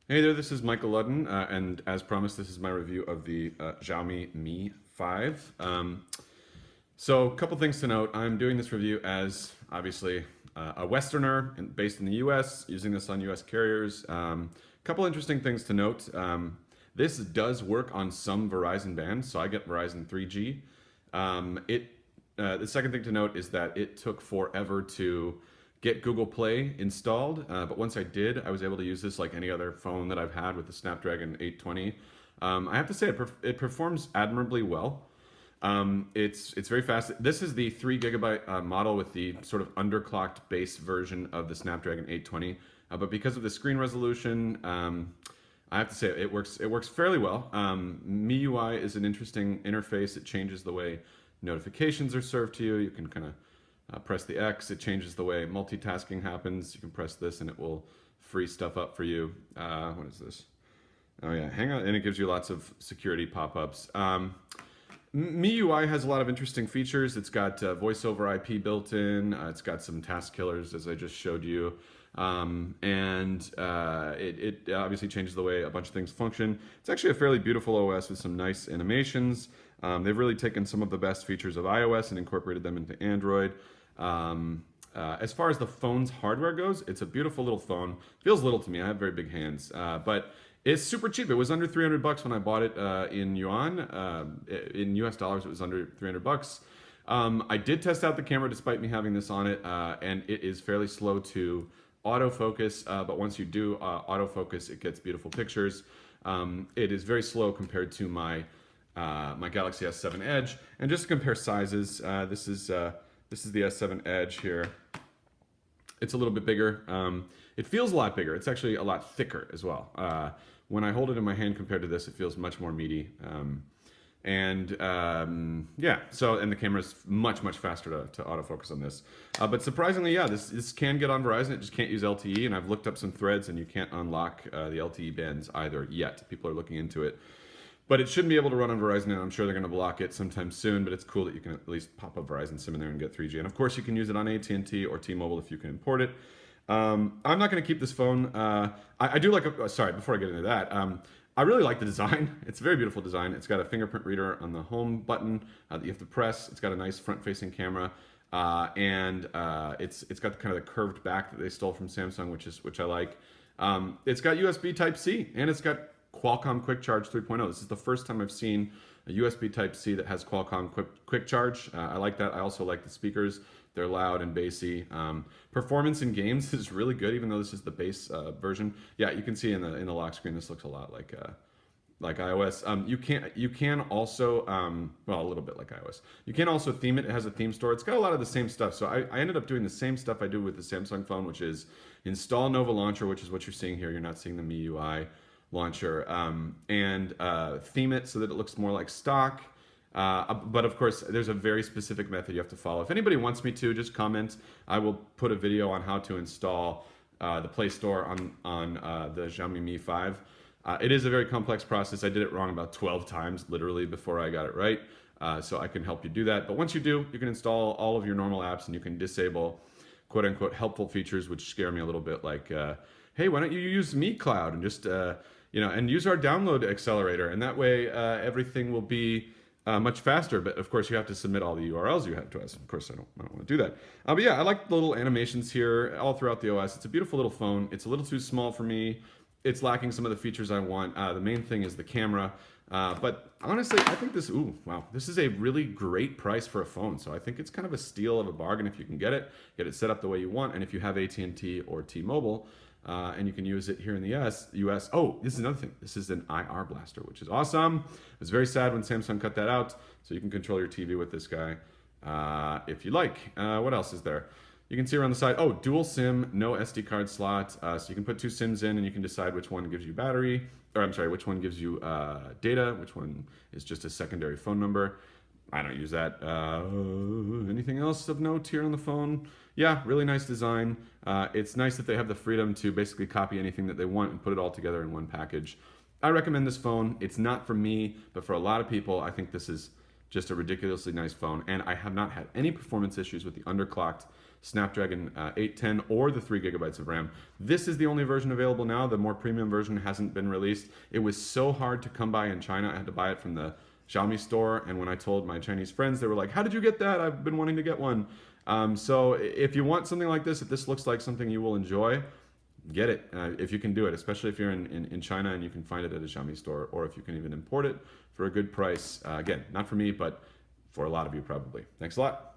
Hey there, this is Michael Ludden, and as promised, this is my review of the Xiaomi Mi 5. So, a couple things to note. I'm doing this review as obviously a Westerner based in the US, using this on US carriers. Couple interesting things to note. This does work on some Verizon bands, so I get Verizon 3G. It The second thing to note is that it took forever to get Google Play installed, but once I did, I was able to use this like any other phone that I've had with the Snapdragon 820. I have to say it performs admirably well. It's very fast. This is the 3 GB model with the sort of underclocked base version of the Snapdragon 820. But because of the screen resolution, I have to say it works fairly well. MIUI is an interesting interface. It changes the way notifications are served to you. You can kind of press the X. It changes the way multitasking happens. You can press this and it will free stuff up for you. What is this? Oh yeah, hang on, and it gives you lots of security pop-ups. MIUI has a lot of interesting features. It's got voice over IP built in. It's got some task killers, as I just showed you. It obviously changes the way a bunch of things function. It's actually a fairly beautiful OS with some nice animations. They've really taken some of the best features of iOS and incorporated them into Android. As far as the phone's hardware goes, it's a beautiful little phone. Feels little to me. I have very big hands, but it's super cheap. It was under $300 when I bought it in yuan. In US dollars, it was under $300. I did test out the camera despite me having this on it, and it is fairly slow to autofocus. But once you do autofocus, it gets beautiful pictures. It is very slow compared to my Galaxy S7 Edge. And just to compare sizes, this is the S7 Edge here. It's a little bit bigger. It feels a lot bigger. It's actually a lot thicker as well. When I hold it in my hand compared to this, it feels much more meaty. Yeah, so, and the camera's much faster to autofocus on this. But surprisingly, yeah, this can get on Verizon. It just can't use LTE, and I've looked up some threads, and you can't unlock the LTE bands either yet. People are looking into it. But it shouldn't be able to run on Verizon, and I'm sure they're going to block it sometime soon. But it's cool that you can at least pop a Verizon SIM in there and get 3G. And of course, you can use it on AT&T or T-Mobile if you can import it. I'm not going to keep this phone. I do like. Sorry, before I get into that, I really like the design. It's a very beautiful design. It's got a fingerprint reader on the home button that you have to press. It's got a nice front-facing camera, and it's got kind of the curved back that they stole from Samsung, which I like. It's got USB Type C, and it's got Qualcomm Quick Charge 3.0. This is the first time I've seen a USB Type C that has Qualcomm Quick Charge. I like that. I also like the speakers. They're loud and bassy. Performance in games is really good, even though this is the base version. Yeah, you can see in the lock screen, this looks a lot like iOS. You can also well, a little bit like iOS. You can also theme it. It has a theme store. It's got a lot of the same stuff. So I ended up doing the same stuff I do with the Samsung phone, which is install Nova Launcher, which is what you're seeing here. You're not seeing the MIUI launcher, and theme it so that it looks more like stock. But of course, there's a very specific method you have to follow. If anybody wants me to, just comment. I will put a video on how to install the Play Store on the Xiaomi Mi 5. It is a very complex process. I did it wrong about 12 times, literally, before I got it right. So I can help you do that. But once you do, you can install all of your normal apps and you can disable quote unquote helpful features, which scare me a little bit, like, hey, why don't you use Mi Cloud and just, and use our download accelerator. And that way everything will be much faster, but of course you have to submit all the URLs you have to us. Of course, I don't want to do that. But yeah, I like the little animations here all throughout the OS. It's a beautiful little phone. It's a little too small for me. It's lacking some of the features I want. The main thing is the camera. But honestly, I think this is a really great price for a phone. So I think it's kind of a steal of a bargain if you can get it set up the way you want. And if you have AT&T or T-Mobile, and you can use it here in the US. Oh, this is another thing. This is an IR blaster, which is awesome. I was very sad when Samsung cut that out. So you can control your TV with this guy if you like. What else is there? You can see around the side, oh, dual SIM, no SD card slot. So you can put two SIMs in and you can decide which one gives you battery, or I'm sorry, which one gives you data, which one is just a secondary phone number. I don't use that. Anything else of note here on the phone? Yeah, really nice design. It's nice that they have the freedom to basically copy anything that they want and put it all together in one package. I recommend this phone. It's not for me, but for a lot of people, I think this is just a ridiculously nice phone. And I have not had any performance issues with the underclocked Snapdragon 810 or the 3 gigabytes of RAM. This is the only version available now. The more premium version hasn't been released. It was so hard to come by in China. I had to buy it from the Xiaomi store, and when I told my Chinese friends, they were like, how did you get that? I've been wanting to get one. So if you want something like this, if this looks like something you will enjoy, get it if you can do it, especially if you're in China and you can find it at a Xiaomi store, or if you can even import it for a good price. Again, not for me, but for a lot of you probably. Thanks a lot.